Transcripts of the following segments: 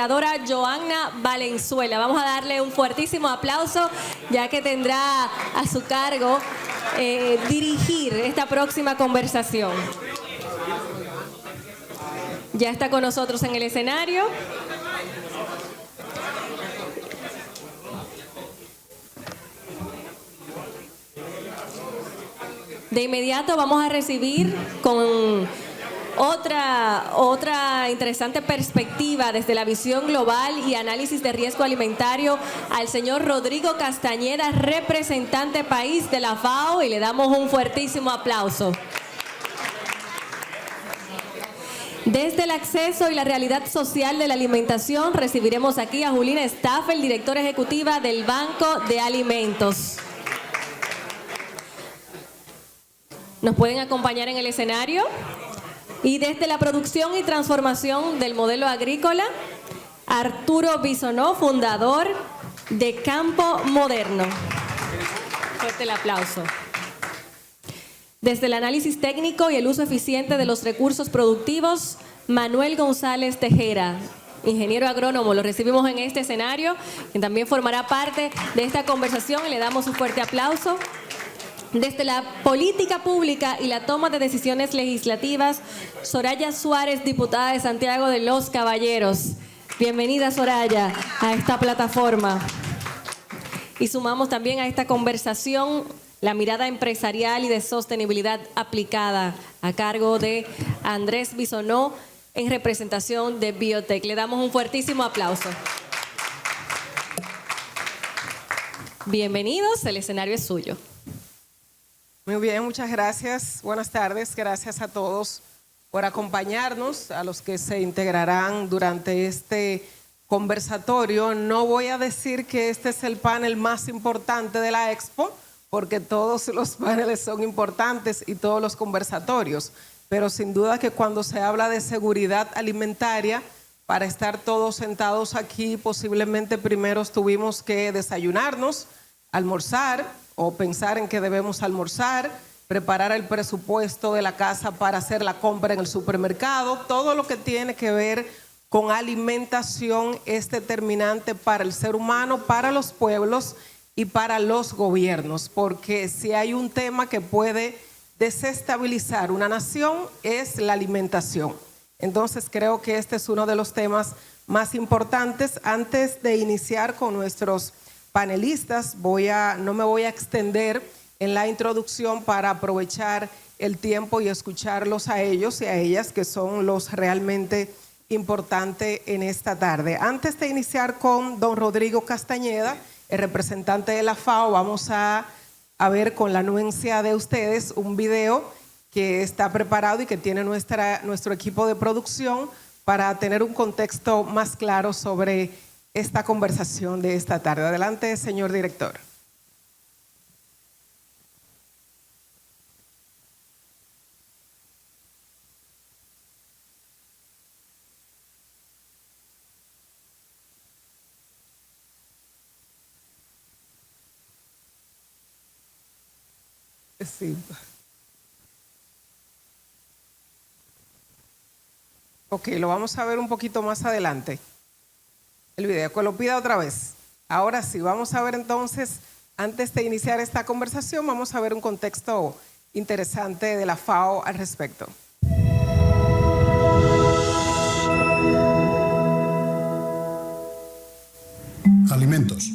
Joanna Valenzuela. Vamos a darle un fuertísimo aplauso, ya que tendrá a su cargo dirigir esta próxima conversación. Ya está con nosotros en el escenario. De inmediato vamos a recibir con otra interesante perspectiva desde la visión global y análisis de riesgo alimentario al señor Rodrigo Castañeda, representante país de la FAO, y le damos un fuertísimo aplauso. Desde el acceso y la realidad social de la alimentación recibiremos aquí a Julina Staffel, directora ejecutiva del Banco de Alimentos. ¿Nos pueden acompañar en el escenario? Y desde la producción y transformación del modelo agrícola, Arturo Bisonó, fundador de Campo Moderno. Fuerte el aplauso. Desde el análisis técnico y el uso eficiente de los recursos productivos, Manuel González Tejera, ingeniero agrónomo. Lo recibimos en este escenario, quien también formará parte de esta conversación, y le damos un fuerte aplauso. Desde la política pública y la toma de decisiones legislativas, Soraya Suárez, diputada de Santiago de los Caballeros. Bienvenida, Soraya, a esta plataforma. Y sumamos también a esta conversación la mirada empresarial y de sostenibilidad aplicada, a cargo de Andrés Bisonó, en representación de Biotech. Le damos un fuertísimo aplauso. Bienvenidos, el escenario es suyo. Muy bien, muchas gracias. Buenas tardes. Gracias a todos por acompañarnos, a los que se integrarán durante este conversatorio. No voy a decir que este es el panel más importante de la Expo, porque todos los paneles son importantes y todos los conversatorios, pero sin duda que cuando se habla de seguridad alimentaria, para estar todos sentados aquí, posiblemente primero tuvimos que desayunarnos, almorzar, o pensar en que debemos almorzar, preparar el presupuesto de la casa para hacer la compra en el supermercado. Todo lo que tiene que ver con alimentación es determinante para el ser humano, para los pueblos y para los gobiernos, porque si hay un tema que puede desestabilizar una nación es la alimentación. Entonces creo que este es uno de los temas más importantes. Antes de iniciar con nuestros panelistas, no me voy a extender en la introducción para aprovechar el tiempo y escucharlos a ellos y a ellas, que son los realmente importantes en esta tarde. Antes de iniciar con don Rodrigo Castañeda, el representante de la FAO, vamos a ver con la anuencia de ustedes un video que está preparado y que tiene nuestro equipo de producción para tener un contexto más claro sobre esta conversación de esta tarde. Adelante, señor director. Sí. Ok, lo vamos a ver un poquito más adelante. El video, que lo pida otra vez. Ahora sí, vamos a ver entonces, antes de iniciar esta conversación, vamos a ver un contexto interesante de la FAO al respecto. Alimentos.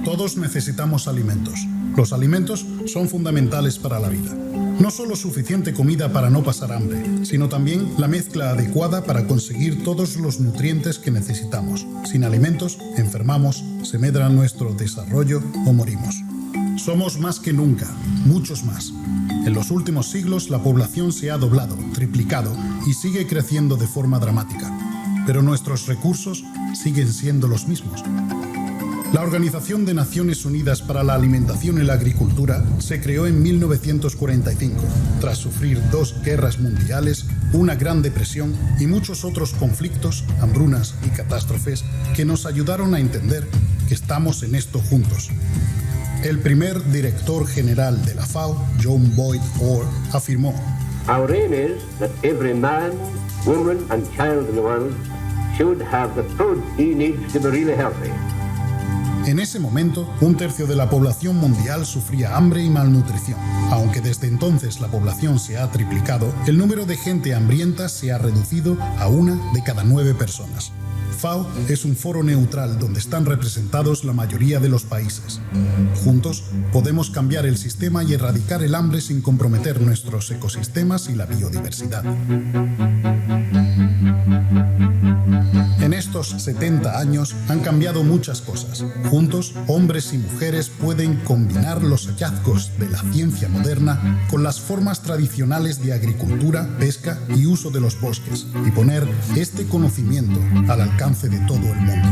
Todos necesitamos alimentos. Los alimentos son fundamentales para la vida. No solo suficiente comida para no pasar hambre, sino también la mezcla adecuada para conseguir todos los nutrientes que necesitamos. Sin alimentos, enfermamos, se medra nuestro desarrollo o morimos. Somos más que nunca, muchos más. En los últimos siglos la población se ha doblado, triplicado y sigue creciendo de forma dramática. Pero nuestros recursos siguen siendo los mismos. La Organización de Naciones Unidas para la Alimentación y la Agricultura se creó en 1945, tras sufrir 2 guerras mundiales, una gran depresión y muchos otros conflictos, hambrunas y catástrofes que nos ayudaron a entender que estamos en esto juntos. El primer director general de la FAO, John Boyd Orr, afirmó: Our aim is that every man, woman and child in the world should have the food he needs to be really healthy. En ese momento, 1/3 de la población mundial sufría hambre y malnutrición. Aunque desde entonces la población se ha triplicado, el número de gente hambrienta se ha reducido a 1 de cada 9 personas. FAO es un foro neutral donde están representados la mayoría de los países. Juntos podemos cambiar el sistema y erradicar el hambre sin comprometer nuestros ecosistemas y la biodiversidad. En estos 70 años han cambiado muchas cosas. Juntos, hombres y mujeres pueden combinar los hallazgos de la ciencia moderna con las formas tradicionales de agricultura, pesca y uso de los bosques y poner este conocimiento al alcance de todo el mundo.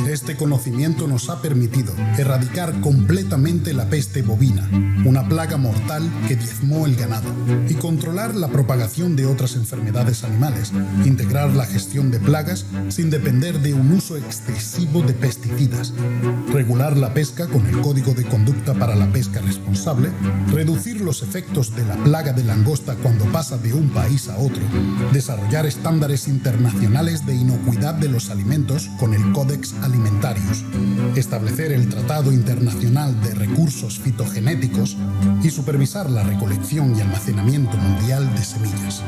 Este conocimiento nos ha permitido erradicar completamente la peste bovina, una plaga mortal que diezmó el ganado, y controlar la propagación de otras enfermedades animales, integrar la gestión de plagas sin depender de un uso excesivo de pesticidas, regular la pesca con el Código de Conducta para la Pesca Responsable, reducir los efectos de la plaga de langosta cuando pasa de un país a otro, desarrollar estándares internacionales de inocuidad de los alimentos con el Códex Alimentarios, establecer el Tratado Internacional de Recursos Fitogenéticos y supervisar la recolección y almacenamiento mundial de semillas.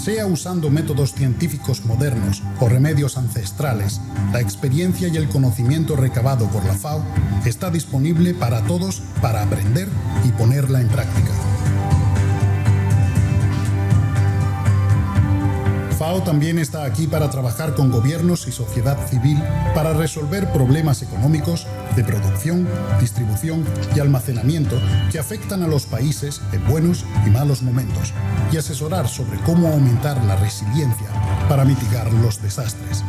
Sea usando métodos científicos modernos o remedios ancestrales, la experiencia y el conocimiento recabado por la FAO está disponible para todos para aprender y ponerla en práctica. FAO también está aquí para trabajar con gobiernos y sociedad civil para resolver problemas económicos, de producción, distribución y almacenamiento que afectan a los países en buenos y malos momentos y asesorar sobre cómo aumentar la resiliencia para mitigar los desastres.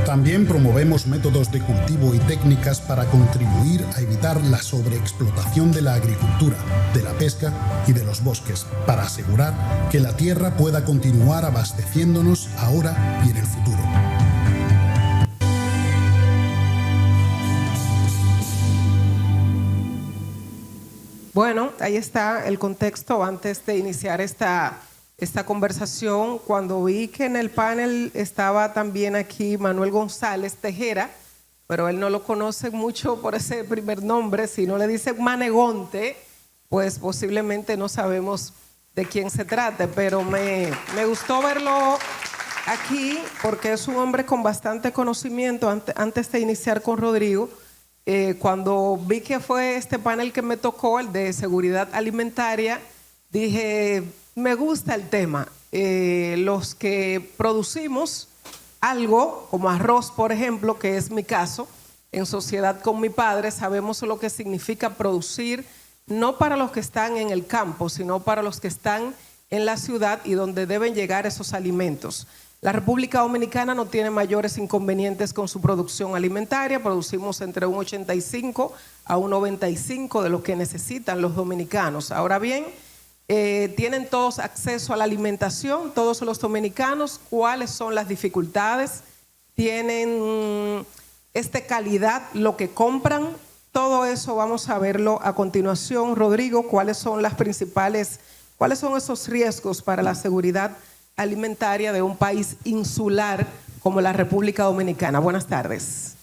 También promovemos métodos de cultivo y técnicas para contribuir a evitar la sobreexplotación de la agricultura, de la pesca y de los bosques, para asegurar que la tierra pueda continuar abasteciéndonos ahora y en el futuro. Bueno, ahí está el contexto antes de iniciar esta conversación. Cuando vi que en el panel estaba también aquí Manuel González Tejera, pero él no lo conoce mucho por ese primer nombre, si no le dice Manegonte, pues posiblemente no sabemos de quién se trate, pero me gustó verlo aquí porque es un hombre con bastante conocimiento. Antes de iniciar con Rodrigo, cuando vi que fue este panel que me tocó, el de seguridad alimentaria, dije, me gusta el tema. Los que producimos algo, como arroz, por ejemplo, que es mi caso, en sociedad con mi padre, sabemos lo que significa producir, no para los que están en el campo, sino para los que están en la ciudad y donde deben llegar esos alimentos. La República Dominicana no tiene mayores inconvenientes con su producción alimentaria. Producimos entre un 85 a un 95 de lo que necesitan los dominicanos. Ahora bien, tienen todos acceso a la alimentación, todos los dominicanos. ¿Cuáles son las dificultades? ¿Tienen calidad lo que compran? Todo eso vamos a verlo a continuación. Rodrigo, ¿cuáles son esos riesgos para la seguridad alimentaria de un país insular como la República Dominicana? Buenas tardes.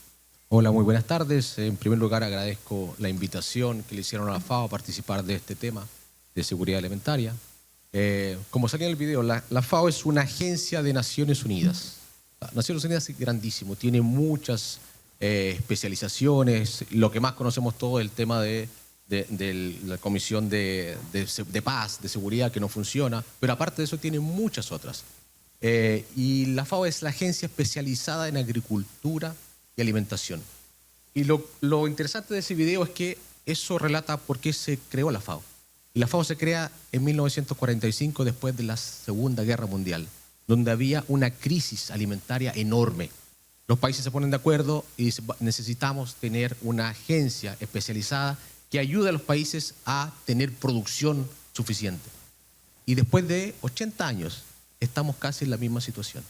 Hola, muy buenas tardes. En primer lugar, agradezco la invitación que le hicieron a la FAO a participar de este tema de seguridad alimentaria. Como salía en el video, la FAO es una agencia de Naciones Unidas. Naciones Unidas es grandísimo, tiene muchas especializaciones. Lo que más conocemos todo es el tema de la Comisión de Paz, de Seguridad, que no funciona, pero aparte de eso tiene muchas otras. Y la FAO es la agencia especializada en agricultura y alimentación. Y lo interesante de ese video es que eso relata por qué se creó la FAO. Y la FAO se crea en 1945, después de la Segunda Guerra Mundial, donde había una crisis alimentaria enorme. Los países se ponen de acuerdo y necesitamos tener una agencia especializada que ayude a los países a tener producción suficiente. Y después de 80 años estamos casi en la misma situación.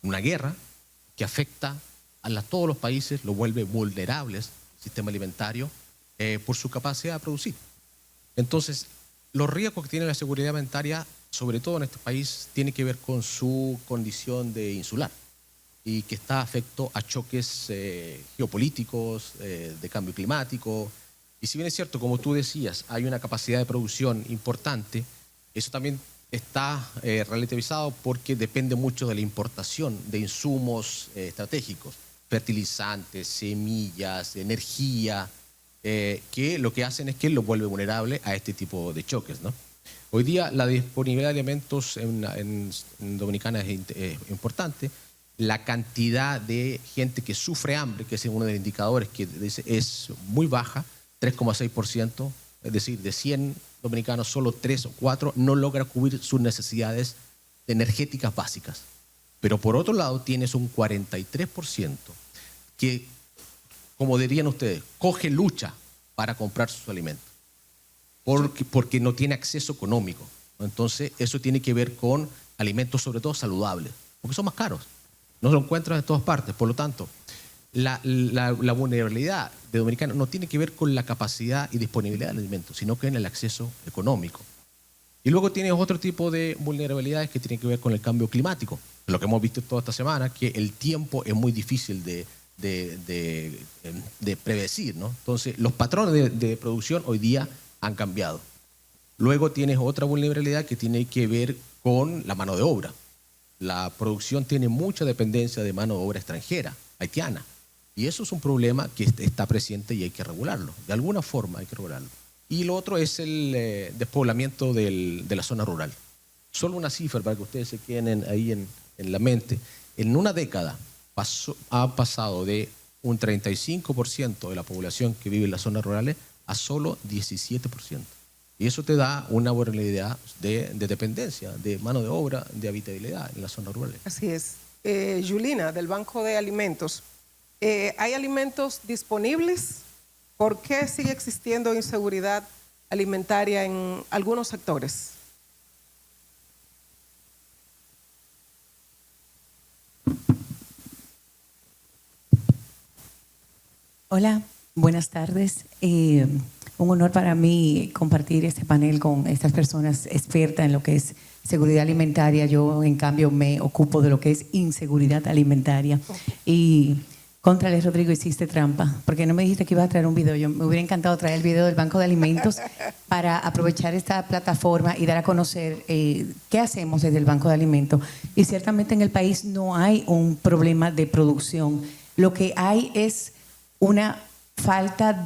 Una guerra que afecta a todos los países, lo vuelve vulnerables al sistema alimentario por su capacidad de producir. Entonces, los riesgos que tiene la seguridad alimentaria sobre todo en este país, tiene que ver con su condición de insular y que está afecto a choques geopolíticos, de cambio climático. Y si bien es cierto, como tú decías, hay una capacidad de producción importante, eso también está relativizado porque depende mucho de la importación de insumos estratégicos, fertilizantes, semillas, energía, que lo que hacen es que lo vuelve vulnerable a este tipo de choques, ¿no? Hoy día la disponibilidad de alimentos en Dominicana es importante. La cantidad de gente que sufre hambre, que es uno de los indicadores que es muy baja, 3,6%, es decir, de 100 dominicanos, solo 3 o 4 no logra cubrir sus necesidades energéticas básicas. Pero por otro lado tienes un 43% que, como dirían ustedes, coge lucha para comprar sus alimentos, porque no tiene acceso económico. Entonces eso tiene que ver con alimentos sobre todo saludables, porque son más caros. No lo encuentras en todas partes. Por lo tanto, la vulnerabilidad de dominicanos no tiene que ver con la capacidad y disponibilidad del alimento, sino que en el acceso económico. Y luego tienes otro tipo de vulnerabilidades que tienen que ver con el cambio climático. Lo que hemos visto toda esta semana, que el tiempo es muy difícil de predecir, ¿no? Entonces, los patrones de producción hoy día han cambiado. Luego tienes otra vulnerabilidad que tiene que ver con la mano de obra. La producción tiene mucha dependencia de mano de obra extranjera, haitiana. Y eso es un problema que está presente y hay que regularlo. De alguna forma hay que regularlo. Y lo otro es el despoblamiento de la zona rural. Solo una cifra para que ustedes se queden ahí en la mente. En una década ha pasado de un 35% de la población que vive en las zonas rurales a solo 17%. Y eso te da una vulnerabilidad de dependencia, de mano de obra, de habitabilidad en las zonas rurales. Así es. Yulina, del Banco de Alimentos. ¿Hay alimentos disponibles? ¿Por qué sigue existiendo inseguridad alimentaria en algunos sectores? Hola, buenas tardes. Un honor para mí compartir este panel con estas personas expertas en lo que es seguridad alimentaria. Yo, en cambio, me ocupo de lo que es inseguridad alimentaria. Y contrale, Rodrigo, hiciste trampa, porque no me dijiste que ibas a traer un video. Yo me hubiera encantado traer el video del Banco de Alimentos para aprovechar esta plataforma y dar a conocer qué hacemos desde el Banco de Alimentos. Y ciertamente en el país no hay un problema de producción. Lo que hay es una falta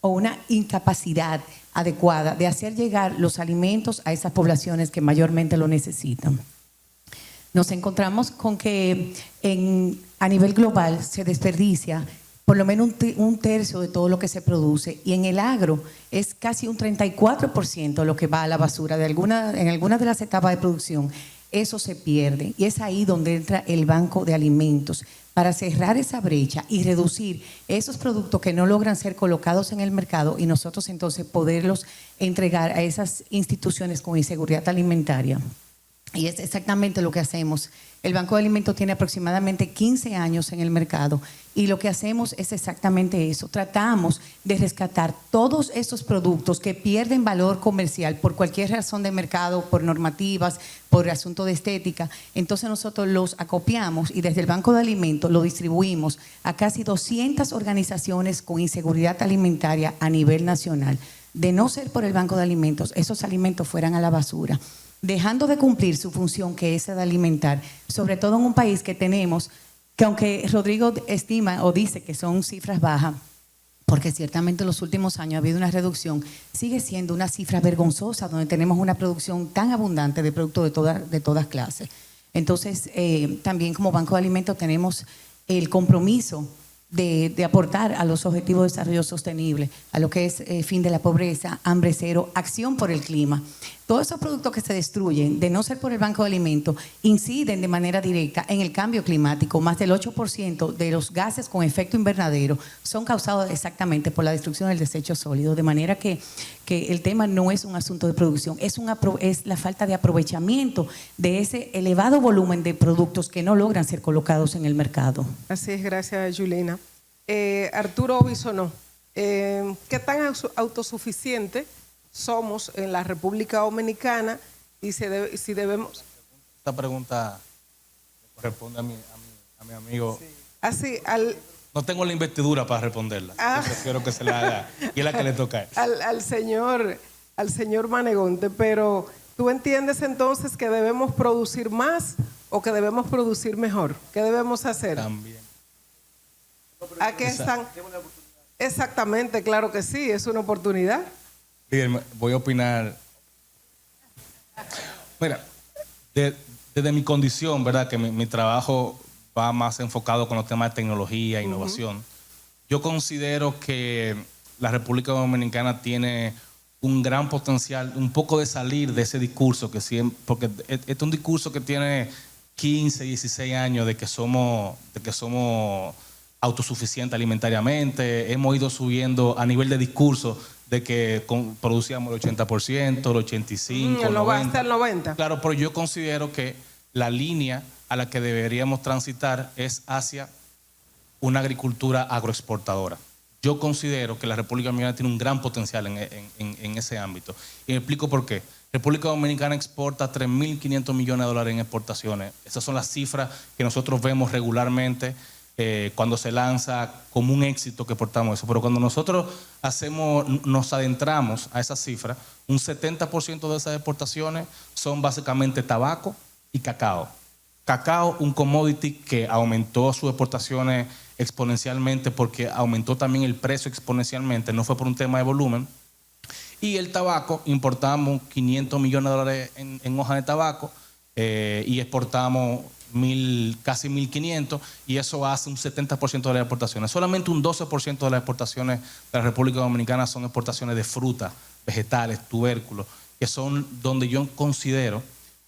o una incapacidad adecuada de hacer llegar los alimentos a esas poblaciones que mayormente lo necesitan. Nos encontramos con que a nivel global se desperdicia por lo menos un tercio de todo lo que se produce, y en el agro es casi un 34% lo que va a la basura. En algunas de las etapas de producción eso se pierde, y es ahí donde entra el Banco de Alimentos para cerrar esa brecha y reducir esos productos que no logran ser colocados en el mercado, y nosotros entonces poderlos entregar a esas instituciones con inseguridad alimentaria. Y es exactamente lo que hacemos. El Banco de Alimentos tiene aproximadamente 15 años en el mercado, y lo que hacemos es exactamente eso. Tratamos de rescatar todos esos productos que pierden valor comercial por cualquier razón de mercado, por normativas, por asunto de estética. Entonces nosotros los acopiamos y desde el Banco de Alimentos lo distribuimos a casi 200 organizaciones con inseguridad alimentaria a nivel nacional. De no ser por el Banco de Alimentos, esos alimentos fueran a la basura, dejando de cumplir su función, que es de alimentar, sobre todo en un país que tenemos, que aunque Rodrigo estima o dice que son cifras bajas, porque ciertamente en los últimos años ha habido una reducción, sigue siendo una cifra vergonzosa, donde tenemos una producción tan abundante de productos de todas clases. Entonces, también como Banco de Alimentos tenemos el compromiso de aportar a los Objetivos de Desarrollo Sostenible, a lo que es fin de la pobreza, hambre cero, acción por el clima. Todos esos productos que se destruyen, de no ser por el Banco de Alimentos, inciden de manera directa en el cambio climático. Más del 8% de los gases con efecto invernadero son causados exactamente por la destrucción del desecho sólido. De manera que el tema no es un asunto de producción, es la falta de aprovechamiento de ese elevado volumen de productos que no logran ser colocados en el mercado. Así es, gracias, Yulina. Arturo Bisonó, ¿qué tan autosuficiente somos en la República Dominicana y si debemos... Esta pregunta corresponde a mi amigo. Así, No tengo la investidura para responderla. Ah. Yo prefiero que se la haga. Y es la que le toca a él. al señor Manegonte, pero ¿tú entiendes entonces que debemos producir más o que debemos producir mejor? ¿Qué debemos hacer? También. ¿A qué están? Exactamente, claro que sí, es una oportunidad. Líder, voy a opinar. Mira, desde mi condición, ¿verdad? Que mi trabajo va más enfocado con los temas de tecnología e innovación. Yo considero que la República Dominicana tiene un gran potencial, un poco de salir de ese discurso que siempre, porque este es un discurso que tiene 15, 16 años de que somos autosuficientes alimentariamente. Hemos ido subiendo a nivel de discurso de que producíamos el 80%, el 85%, el 90%. Hasta el 90%. Claro, pero yo considero que la línea a la que deberíamos transitar es hacia una agricultura agroexportadora. Yo considero que la República Dominicana tiene un gran potencial en ese ámbito. Y me explico por qué. República Dominicana exporta 3.500 millones de dólares en exportaciones. Esas son las cifras que nosotros vemos regularmente cuando se lanza como un éxito que exportamos eso. Pero cuando nosotros nos adentramos a esas cifras, un 70% de esas exportaciones son básicamente tabaco y cacao. Cacao, un commodity que aumentó sus exportaciones exponencialmente porque aumentó también el precio exponencialmente, no fue por un tema de volumen. Y el tabaco, importamos 500 millones de dólares en hoja de tabaco y exportamos casi 1.500, y eso hace un 70% de las exportaciones. Solamente un 12% de las exportaciones de la República Dominicana son exportaciones de frutas, vegetales, tubérculos, que son donde yo considero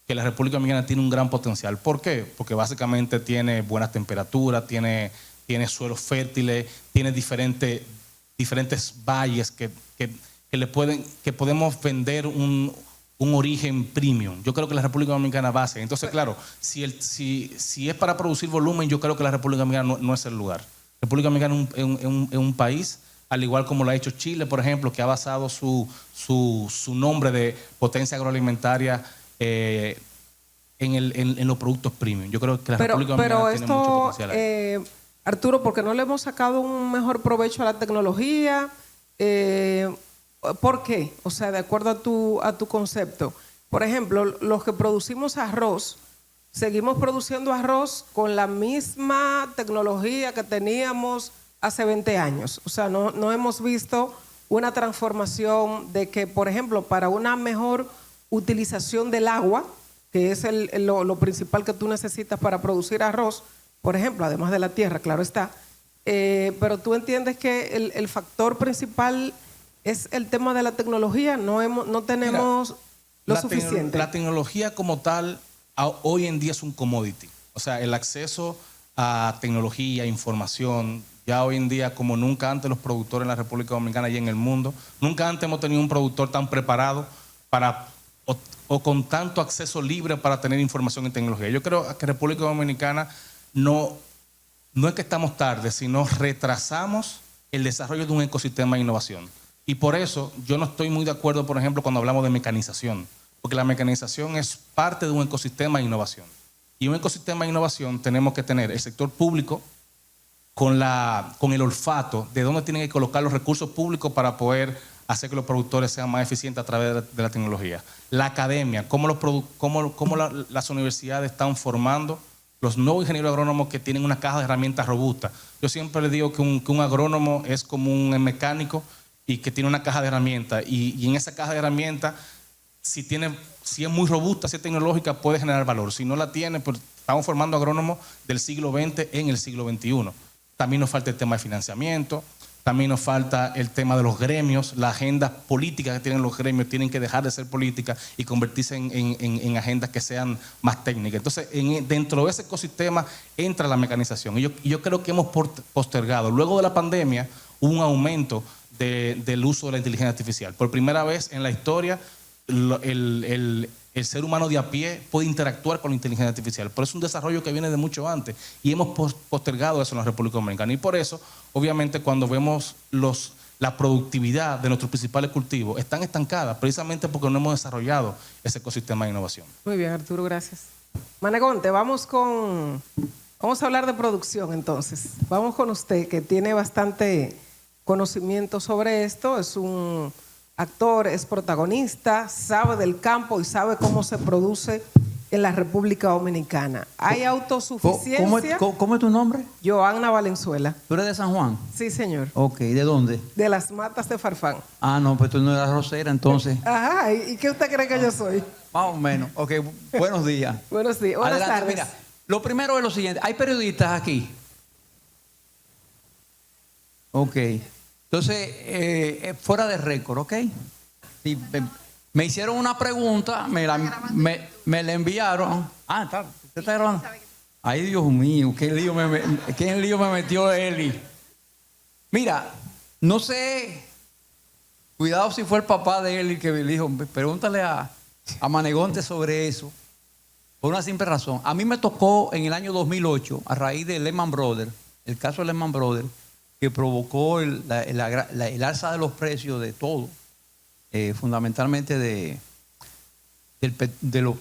que la República Dominicana tiene un gran potencial. ¿Por qué? Porque básicamente tiene buenas temperaturas, tiene suelos fértiles, tiene diferentes valles que podemos vender un origen premium. Yo creo que la República Dominicana va a ser. Entonces, claro, si es para producir volumen, yo creo que la República Dominicana no es el lugar. La República Dominicana es un país, al igual como lo ha hecho Chile, por ejemplo, que ha basado su nombre de potencia agroalimentaria en los productos premium. Yo creo que la República Dominicana tiene mucho potencial ahí. Arturo, ¿por qué no le hemos sacado un mejor provecho a la tecnología? ¿Por qué? O sea, de acuerdo a tu concepto. Por ejemplo, los que producimos arroz, seguimos produciendo arroz con la misma tecnología que teníamos hace 20 años. O sea, no hemos visto una transformación de que, por ejemplo, para una mejor utilización del agua, que es lo principal que tú necesitas para producir arroz, por ejemplo, además de la tierra, claro está. Pero tú entiendes que el factor principal es el tema de la tecnología. No tenemos lo suficiente. La tecnología como tal hoy en día es un commodity. O sea, el acceso a tecnología, información, ya hoy en día como nunca antes los productores en la República Dominicana y en el mundo, nunca antes hemos tenido un productor tan preparado o con tanto acceso libre para tener información en tecnología. Yo creo que República Dominicana no es que estamos tarde, sino retrasamos el desarrollo de un ecosistema de innovación. Y por eso yo no estoy muy de acuerdo, por ejemplo, cuando hablamos de mecanización, porque la mecanización es parte de un ecosistema de innovación. Y un ecosistema de innovación tenemos que tener el sector público con el olfato de dónde tienen que colocar los recursos públicos para poder hacer que los productores sean más eficientes a través de la tecnología. La academia, cómo las universidades están formando los nuevos ingenieros agrónomos que tienen una caja de herramientas robusta. Yo siempre le digo que un agrónomo es como un mecánico y que tiene una caja de herramientas. Y en esa caja de herramientas, si es muy robusta, si es tecnológica, puede generar valor. Si no la tiene, pues estamos formando agrónomos del siglo XX en el siglo XXI. También nos falta el tema de financiamiento, también nos falta el tema de los gremios. Las agendas políticas que tienen los gremios tienen que dejar de ser políticas y convertirse en agendas que sean más técnicas. Entonces, dentro de ese ecosistema entra la mecanización. Y yo creo que hemos postergado. Luego de la pandemia hubo un aumento del uso de la inteligencia artificial. Por primera vez en la historia, el ser humano de a pie puede interactuar con la inteligencia artificial. Pero es un desarrollo que viene de mucho antes y hemos postergado eso en la República Dominicana. Y por eso, obviamente, cuando vemos la productividad de nuestros principales cultivos están estancadas precisamente porque no hemos desarrollado ese ecosistema de innovación. Muy bien, Arturo, gracias. Managonte, vamos a hablar de producción entonces. Vamos con usted, que tiene bastante conocimiento sobre esto, es un actor, es protagonista, sabe del campo y sabe cómo se produce en la República Dominicana. ¿Hay autosuficiencia? ¿Cómo es tu nombre? Joanna Valenzuela. ¿Tú eres de San Juan? Sí, señor. Ok, ¿de dónde? De las Matas de Farfán. Ah, no, pues tú no eras Rosera, entonces. Ajá, ¿y qué usted cree que yo soy? Más o menos. Ok, buenos días. Buenos días, buenas Adelante, tardes. mira, lo primero es lo siguiente. ¿Hay periodistas aquí? Ok. Entonces, fuera de récord, ¿ok? Sí, me hicieron una pregunta, me la enviaron. Ah, está, ¿usted está grabando? Ay, Dios mío, qué lío me metió Eli. Mira, no sé, cuidado si fue el papá de Eli que le dijo, pregúntale a Manegonte sobre eso. Por una simple razón. A mí me tocó en el año 2008, a raíz de Lehman Brothers, el caso de Lehman Brothers, que provocó el alza de los precios de todo. Fundamentalmente de los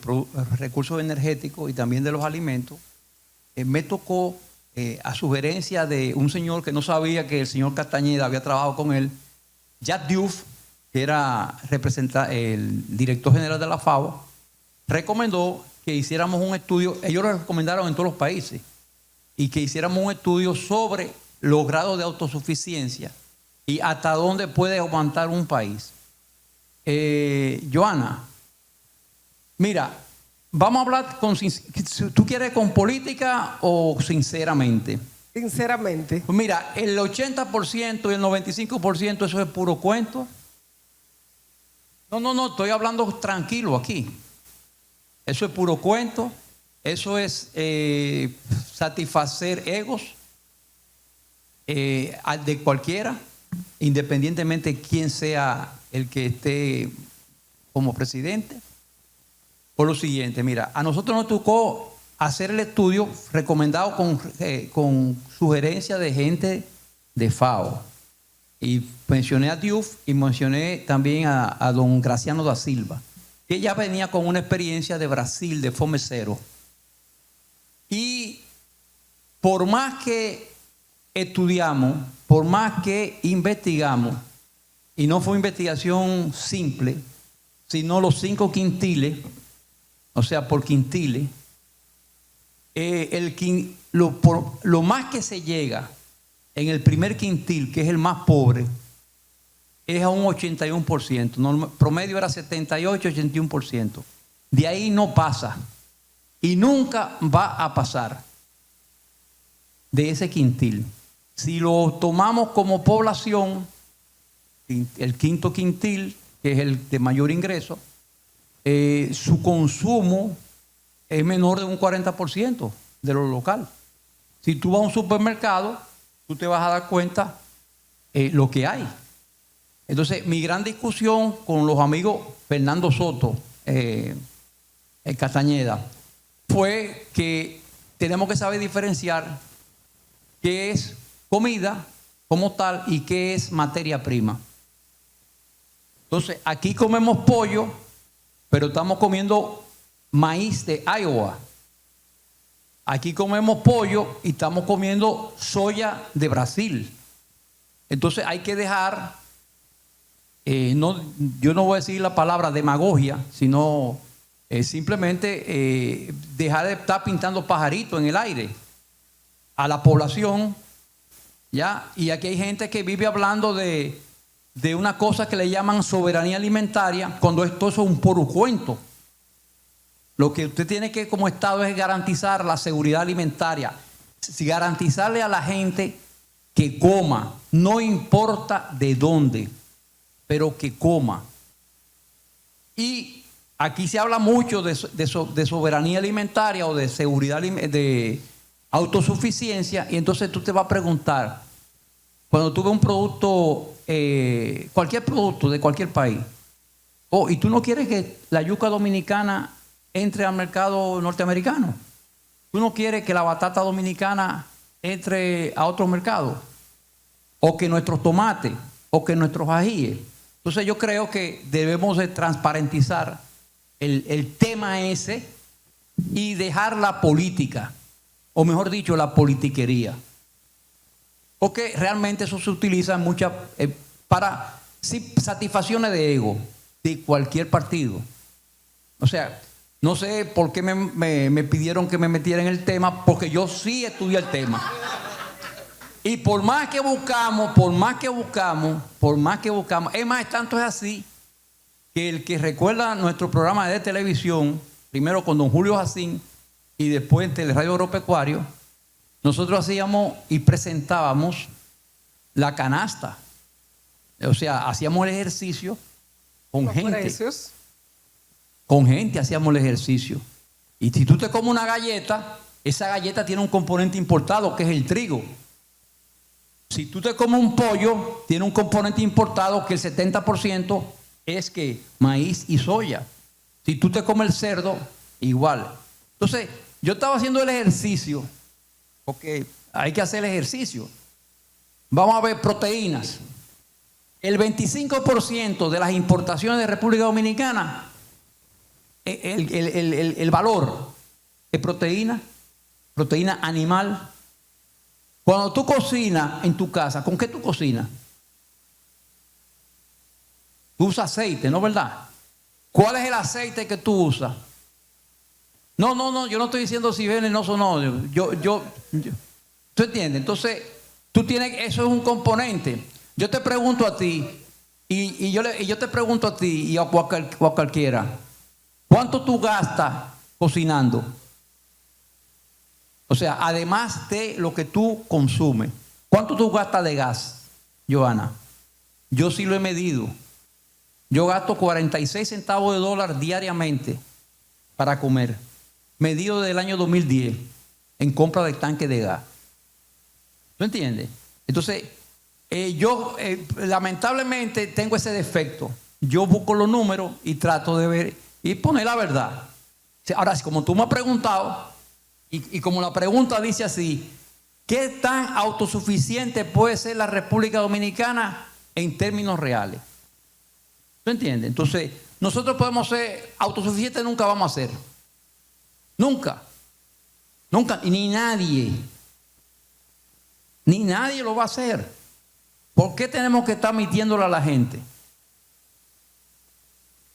recursos energéticos y también de los alimentos, me tocó a sugerencia de un señor que no sabía que el señor Castañeda había trabajado con él, Jack Diouf, que era el director general de la FAO, recomendó que hiciéramos un estudio, ellos lo recomendaron en todos los países, y que hiciéramos un estudio sobre los grados de autosuficiencia y hasta dónde puede aguantar un país. Joanna, mira, vamos a hablar ¿tú quieres con política o sinceramente? Sinceramente. Pues mira, el 80% y el 95% eso es puro cuento. No, estoy hablando tranquilo aquí. Eso es puro cuento, eso es satisfacer egos de cualquiera, independientemente de quién sea el que esté como presidente. Por lo siguiente, mira, a nosotros nos tocó hacer el estudio recomendado con sugerencia de gente de FAO. Y mencioné a Diouf y mencioné también a don Graciano da Silva, que ya venía con una experiencia de Brasil, de Fome Cero. Y por más que estudiamos, por más que investigamos, y no fue investigación simple, sino los 5 quintiles, o sea, por quintiles, lo más que se llega en el primer quintil, que es el más pobre, es a un 81%. No, el promedio era 78, 81%. De ahí no pasa. Y nunca va a pasar de ese quintil. Si lo tomamos como población, el quinto quintil, que es el de mayor ingreso, su consumo es menor de un 40% de lo local. Si tú vas a un supermercado, tú te vas a dar cuenta lo que hay. Entonces, mi gran discusión con los amigos Fernando Soto, Castañeda, fue que tenemos que saber diferenciar qué es comida como tal y qué es materia prima. Entonces, aquí comemos pollo, pero estamos comiendo maíz de Iowa. Aquí comemos pollo y estamos comiendo soya de Brasil. Entonces hay que dejar, yo no voy a decir la palabra demagogia, sino simplemente dejar de estar pintando pajaritos en el aire a la población, ¿ya? Y aquí hay gente que vive hablando de una cosa que le llaman soberanía alimentaria, cuando esto es un puro cuento. Lo que usted tiene que como Estado es garantizar la seguridad alimentaria, garantizarle a la gente que coma, no importa de dónde, pero que coma. Y aquí se habla mucho de soberanía alimentaria o de seguridad, de autosuficiencia, y entonces tú te vas a preguntar, cuando tú ves un producto, cualquier producto de cualquier país, y tú no quieres que la yuca dominicana entre al mercado norteamericano, tú no quieres que la batata dominicana entre a otro mercado, o que nuestros tomates o que nuestros ajíes. Entonces yo creo que debemos de transparentizar el tema ese y dejar la política, o mejor dicho, la politiquería. Porque realmente eso se utiliza para satisfacciones de ego de cualquier partido. O sea, no sé por qué me pidieron que me metiera en el tema, porque yo sí estudié el tema. Y por más que buscamos, es más, tanto es así que el que recuerda nuestro programa de televisión, primero con don Julio Jacín y después en Teleradio Agropecuario, nosotros hacíamos y presentábamos la canasta. O sea, hacíamos el ejercicio con Los gente. precios. Con gente hacíamos el ejercicio. Y si tú te comes una galleta, esa galleta tiene un componente importado que es el trigo. Si tú te comes un pollo, tiene un componente importado que el 70% es que maíz y soya. Si tú te comes el cerdo, igual. Entonces, yo estaba haciendo el ejercicio, porque hay que hacer el ejercicio. Vamos a ver proteínas. El 25% de las importaciones de República Dominicana, el valor es proteína animal. Cuando tú cocinas en tu casa, ¿con qué tú cocinas? Tú usas aceite, ¿no es verdad? ¿Cuál es el aceite que tú usas? No, yo no estoy diciendo si es venenoso o no. ¿Tú entiendes? Entonces, eso es un componente. Yo te pregunto a ti, y yo te pregunto a ti y a cualquiera, ¿cuánto tú gastas cocinando? O sea, además de lo que tú consumes, ¿cuánto tú gastas de gas, Johanna? Yo sí lo he medido. Yo gasto 46 centavos de dólar diariamente para comer, medido del año 2010, en compra de tanque de gas. ¿Tú entiendes? Entonces, yo lamentablemente tengo ese defecto. Yo busco los números y trato de ver y poner la verdad. Ahora, como tú me has preguntado, y como la pregunta dice así, ¿qué tan autosuficiente puede ser la República Dominicana en términos reales? ¿Tú entiendes? Entonces, nosotros podemos ser autosuficientes, nunca vamos a ser. Nunca. Nunca. Y ni nadie lo va a hacer. ¿Por qué tenemos que estar mintiéndole a la gente?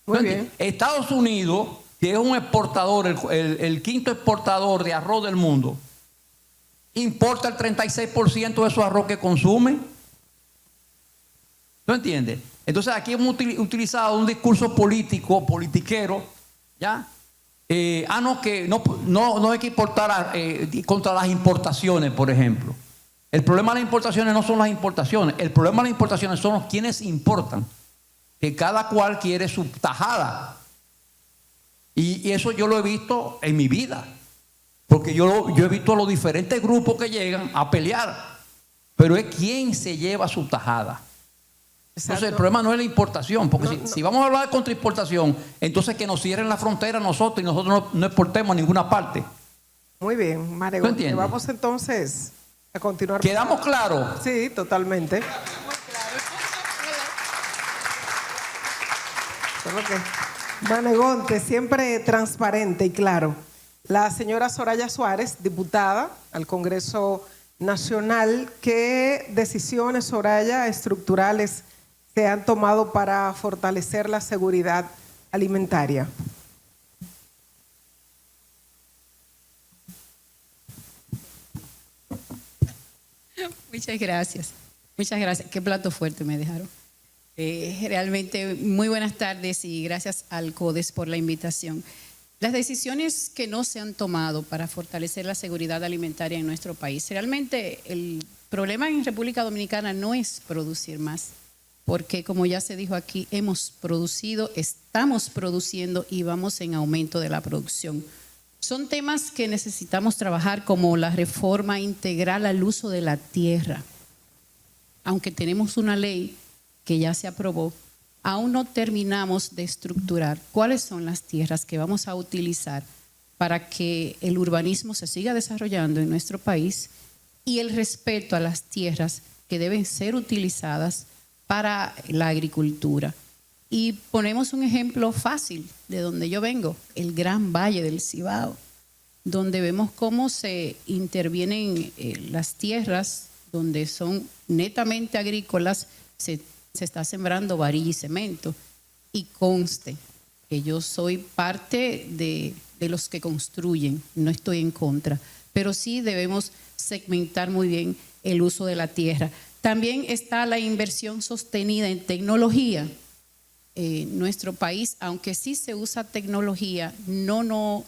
Muy bien. Estados Unidos, que es un exportador, el quinto exportador de arroz del mundo, importa el 36% de su arroz que consume. ¿Tú entiendes? Entonces aquí hemos utilizado un discurso politiquero, ¿ya? Que no hay que importar contra las importaciones, por ejemplo. El problema de las importaciones no son las importaciones, el problema de las importaciones son los quienes importan, que cada cual quiere su tajada. Y eso yo lo he visto en mi vida, porque yo he visto a los diferentes grupos que llegan a pelear, pero es quien se lleva su tajada. Exacto. Entonces el problema no es la importación, porque si vamos a hablar de contraimportación, entonces que nos cierren la frontera nosotros y nosotros no exportemos a ninguna parte. Muy bien, Maregonte. Vamos entonces a continuar. ¿Quedamos claros? Sí, totalmente. Manegonte, siempre transparente y claro. La señora Soraya Suárez, diputada al Congreso Nacional, ¿qué decisiones, Soraya, estructurales se han tomado para fortalecer la seguridad alimentaria? Muchas gracias. Muchas gracias. Qué plato fuerte me dejaron. Realmente muy buenas tardes y gracias al CODES por la invitación. Las decisiones que no se han tomado para fortalecer la seguridad alimentaria en nuestro país. Realmente el problema en República Dominicana no es producir más, porque como ya se dijo aquí, hemos producido, estamos produciendo y vamos en aumento de la producción. Son temas que necesitamos trabajar, como la reforma integral al uso de la tierra. Aunque tenemos una ley que ya se aprobó, aún no terminamos de estructurar cuáles son las tierras que vamos a utilizar para que el urbanismo se siga desarrollando en nuestro país y el respeto a las tierras que deben ser utilizadas para la agricultura. Y ponemos un ejemplo fácil de donde yo vengo, el Gran Valle del Cibao, donde vemos cómo se intervienen las tierras donde son netamente agrícolas, se está sembrando varilla y cemento. Y conste que yo soy parte de los que construyen, no estoy en contra, pero sí debemos segmentar muy bien el uso de la tierra. También está la inversión sostenida en tecnología. Nuestro país, aunque sí se usa tecnología, no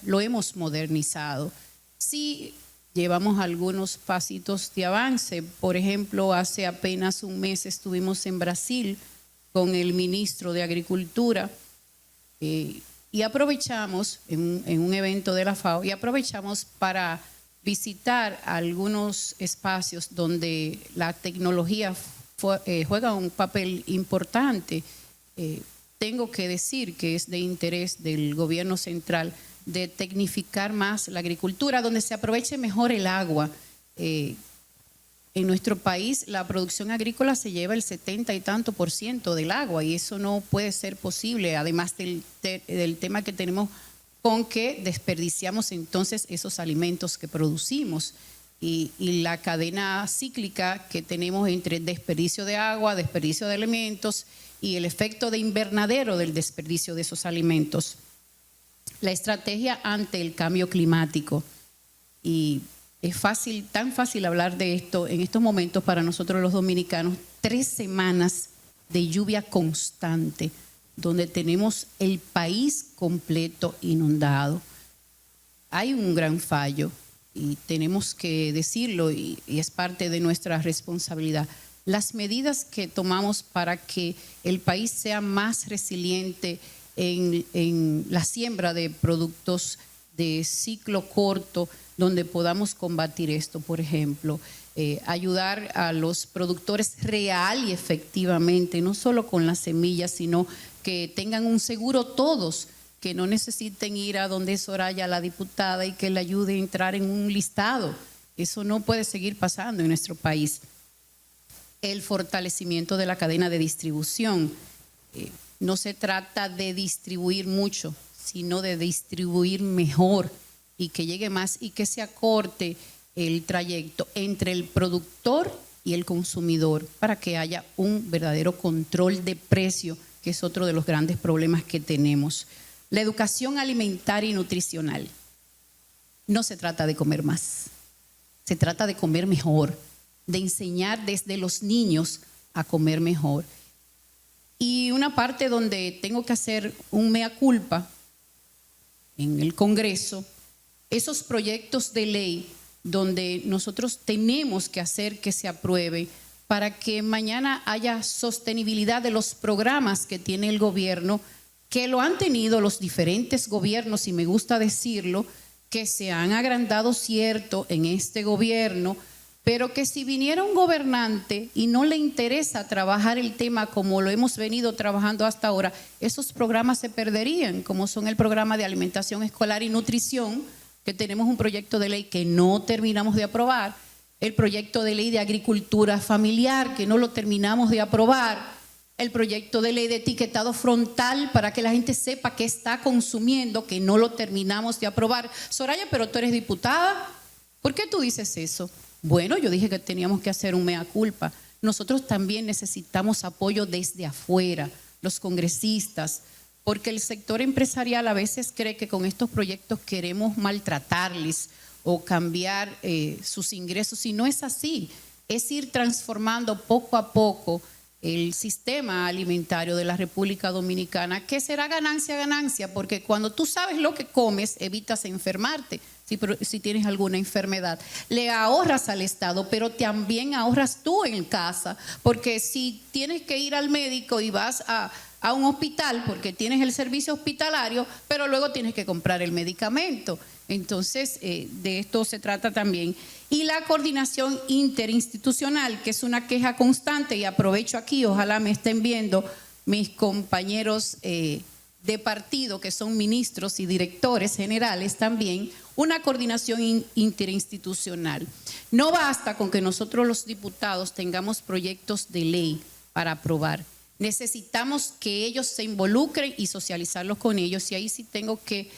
lo hemos modernizado. Sí llevamos algunos pasitos de avance. Por ejemplo, hace apenas un mes estuvimos en Brasil con el ministro de Agricultura y aprovechamos en un evento de la FAO y aprovechamos para visitar algunos espacios donde la tecnología juega un papel importante. Tengo que decir que es de interés del gobierno central de tecnificar más la agricultura, donde se aproveche mejor el agua. En nuestro país la producción agrícola se lleva el 70 y tanto % del agua y eso no puede ser posible, además del tema que tenemos con que desperdiciamos entonces esos alimentos que producimos y la cadena cíclica que tenemos entre desperdicio de agua, desperdicio de alimentos y el efecto de invernadero del desperdicio de esos alimentos. La estrategia ante el cambio climático. Y es fácil, tan fácil hablar de esto en estos momentos para nosotros los dominicanos. 3 semanas de lluvia constante, donde tenemos el país completo inundado. Hay un gran fallo y tenemos que decirlo y es parte de nuestra responsabilidad. Las medidas que tomamos para que el país sea más resiliente en la siembra de productos de ciclo corto, donde podamos combatir esto, por ejemplo, ayudar a los productores real y efectivamente, no solo con las semillas, sino que tengan un seguro todos, que no necesiten ir a donde es Soraya la diputada y que le ayude a entrar en un listado. Eso no puede seguir pasando en nuestro país. El fortalecimiento de la cadena de distribución. No se trata de distribuir mucho, sino de distribuir mejor y que llegue más y que se acorte el trayecto entre el productor y el consumidor para que haya un verdadero control de precio, que es otro de los grandes problemas que tenemos. La educación alimentaria y nutricional. No se trata de comer más, se trata de comer mejor, de enseñar desde los niños a comer mejor. Y una parte donde tengo que hacer un mea culpa en el Congreso, esos proyectos de ley donde nosotros tenemos que hacer que se apruebe para que mañana haya sostenibilidad de los programas que tiene el gobierno, que lo han tenido los diferentes gobiernos, y me gusta decirlo, que se han agrandado cierto en este gobierno, pero que si viniera un gobernante y no le interesa trabajar el tema como lo hemos venido trabajando hasta ahora, esos programas se perderían, como son el programa de alimentación escolar y nutrición, que tenemos un proyecto de ley que no terminamos de aprobar, el proyecto de ley de agricultura familiar, que no lo terminamos de aprobar, el proyecto de ley de etiquetado frontal para que la gente sepa qué está consumiendo, que no lo terminamos de aprobar. Soraya, pero tú eres diputada, ¿por qué tú dices eso? Bueno, yo dije que teníamos que hacer un mea culpa. Nosotros también necesitamos apoyo desde afuera, los congresistas, porque el sector empresarial a veces cree que con estos proyectos queremos maltratarles o cambiar sus ingresos, y no es así. Es ir transformando poco a poco el sistema alimentario de la República Dominicana, que será ganancia a ganancia, porque cuando tú sabes lo que comes, evitas enfermarte. Si tienes alguna enfermedad, le ahorras al Estado, pero también ahorras tú en casa, porque si tienes que ir al médico y vas a un hospital porque tienes el servicio hospitalario, pero luego tienes que comprar el medicamento. Entonces, de esto se trata también. Y la coordinación interinstitucional, que es una queja constante, y aprovecho aquí, ojalá me estén viendo mis compañeros de partido, que son ministros y directores generales también, una coordinación interinstitucional. No basta con que nosotros los diputados tengamos proyectos de ley. para aprobar. Necesitamos que ellos se involucren y socializarlos con ellos. Y ahí sí tengo que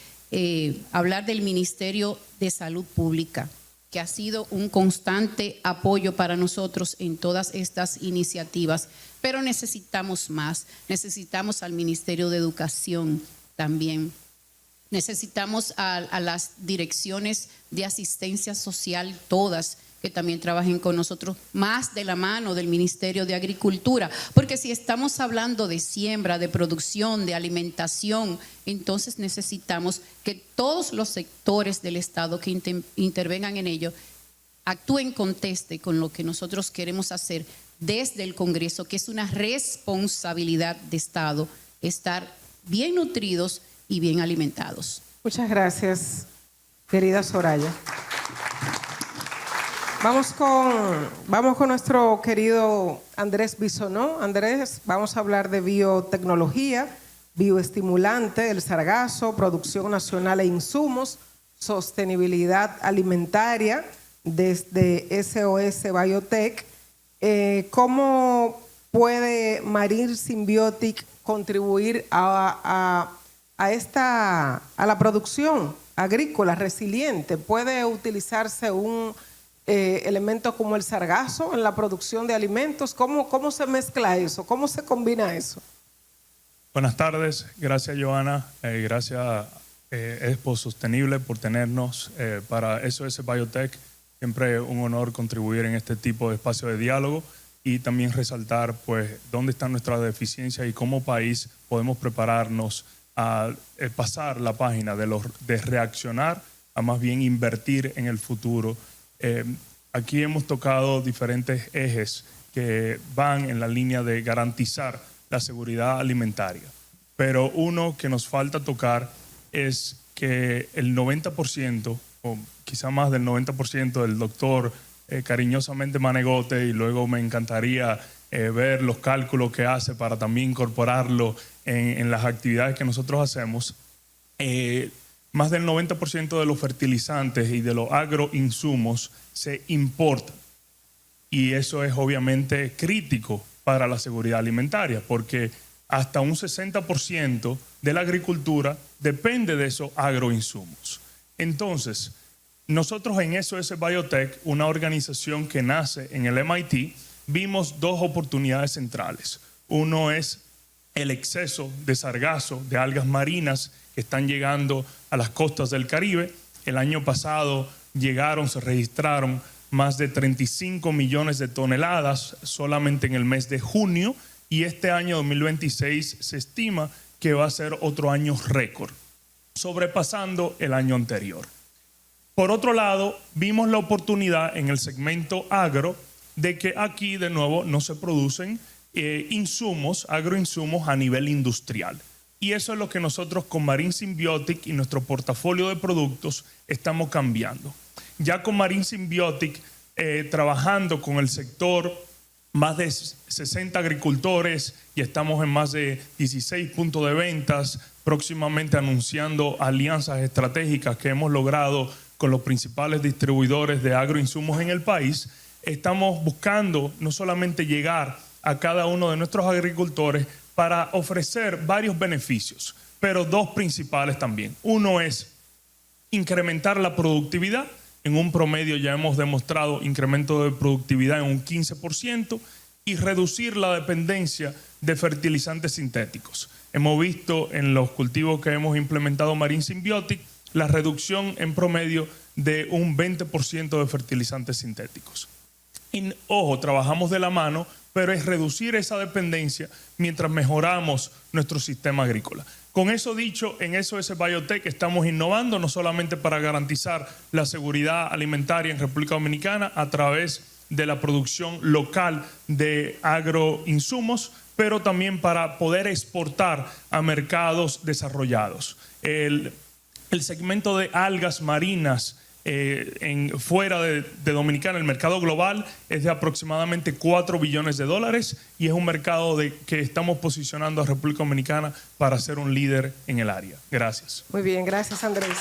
hablar del Ministerio de Salud Pública, que ha sido un constante apoyo para nosotros en todas estas iniciativas. Pero necesitamos más. Necesitamos al Ministerio de Educación también. Necesitamos a las direcciones de asistencia social, todas, que también trabajen con nosotros, más de la mano del Ministerio de Agricultura, porque si estamos hablando de siembra, de producción, de alimentación, entonces necesitamos que todos los sectores del Estado que intervengan en ello actúen conteste con lo que nosotros queremos hacer desde el Congreso, que es una responsabilidad de Estado, estar bien nutridos y bien alimentados. Muchas gracias, querida Soraya. Vamos con nuestro querido Andrés Bisonó. Andrés, vamos a hablar de biotecnología, bioestimulante, el sargazo, producción nacional e insumos, sostenibilidad alimentaria desde SOS Biotech. ¿Cómo puede Marine Symbiotic contribuir a la producción agrícola resiliente? ¿Puede utilizarse un elemento como el sargazo en la producción de alimentos? ¿Cómo se mezcla eso? ¿Cómo se combina eso? Buenas tardes, gracias Joana, gracias Expo Sostenible por tenernos para SOS Biotech. Siempre un honor contribuir en este tipo de espacio de diálogo y también resaltar pues dónde están nuestras deficiencias y cómo país podemos prepararnos a pasar la página de reaccionar a más bien invertir en el futuro. Aquí hemos tocado diferentes ejes que van en la línea de garantizar la seguridad alimentaria, pero uno que nos falta tocar es que el 90% o quizá más del 90% del doctor cariñosamente Manegote, y luego me encantaría ver los cálculos que hace para también incorporarlo en las actividades que nosotros hacemos. Más del 90% de los fertilizantes y de los agroinsumos se importan. Y eso es obviamente crítico para la seguridad alimentaria, porque hasta un 60% de la agricultura depende de esos agroinsumos. Entonces, nosotros en SOS Biotech, una organización que nace en el MIT, vimos dos oportunidades centrales. Uno es el exceso de sargazo, de algas marinas que están llegando a las costas del Caribe. El año pasado se registraron más de 35 millones de toneladas solamente en el mes de junio, y este año 2026 se estima que va a ser otro año récord, sobrepasando el año anterior. Por otro lado, vimos la oportunidad en el segmento agro de que aquí de nuevo no se producen agroinsumos a nivel industrial. Y eso es lo que nosotros con Marine Symbiotic y nuestro portafolio de productos estamos cambiando. Ya con Marine Symbiotic, trabajando con el sector, más de 60 agricultores, y estamos en más de 16 puntos de ventas, próximamente anunciando alianzas estratégicas que hemos logrado con los principales distribuidores de agroinsumos en el país. Estamos buscando no solamente llegar a cada uno de nuestros agricultores para ofrecer varios beneficios, pero dos principales también. Uno es incrementar la productividad. En un promedio ya hemos demostrado incremento de productividad en un 15%, y reducir la dependencia de fertilizantes sintéticos. Hemos visto en los cultivos que hemos implementado Marine Symbiotic la reducción en promedio de un 20% de fertilizantes sintéticos. Y, ojo, trabajamos de la mano, pero es reducir esa dependencia mientras mejoramos nuestro sistema agrícola. Con eso dicho, en SOS Biotech estamos innovando no solamente para garantizar la seguridad alimentaria en República Dominicana a través de la producción local de agroinsumos, pero también para poder exportar a mercados desarrollados. El segmento de algas marinas fuera de Dominicana, el mercado global es de aproximadamente 4 billones de dólares, y es un mercado que estamos posicionando a República Dominicana para ser un líder en el área. Gracias. Muy bien, gracias Andrés.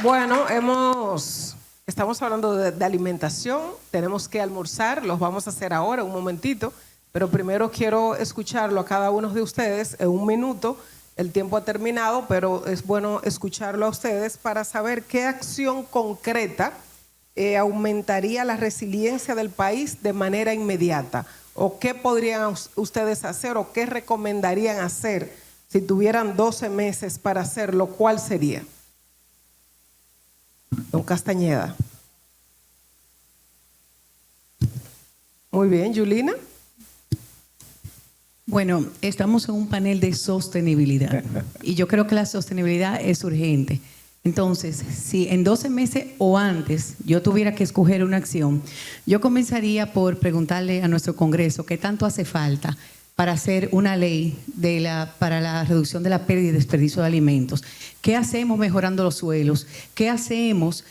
Bueno, hemos Estamos hablando de alimentación, tenemos que almorzar, los vamos a hacer ahora, un momentito, pero primero quiero escucharlo a cada uno de ustedes en un minuto. El tiempo ha terminado, pero es bueno escucharlo a ustedes para saber qué acción concreta aumentaría la resiliencia del país de manera inmediata, o qué podrían ustedes hacer o qué recomendarían hacer si tuvieran 12 meses para hacerlo. ¿Cuál sería? Don Castañeda. Muy bien, Yulina. Bueno, estamos en un panel de sostenibilidad y yo creo que la sostenibilidad es urgente. Entonces, si en 12 meses o antes yo tuviera que escoger una acción, yo comenzaría por preguntarle a nuestro Congreso qué tanto hace falta para hacer una ley para la reducción de la pérdida y desperdicio de alimentos. ¿Qué hacemos mejorando los suelos? ¿Qué hacemos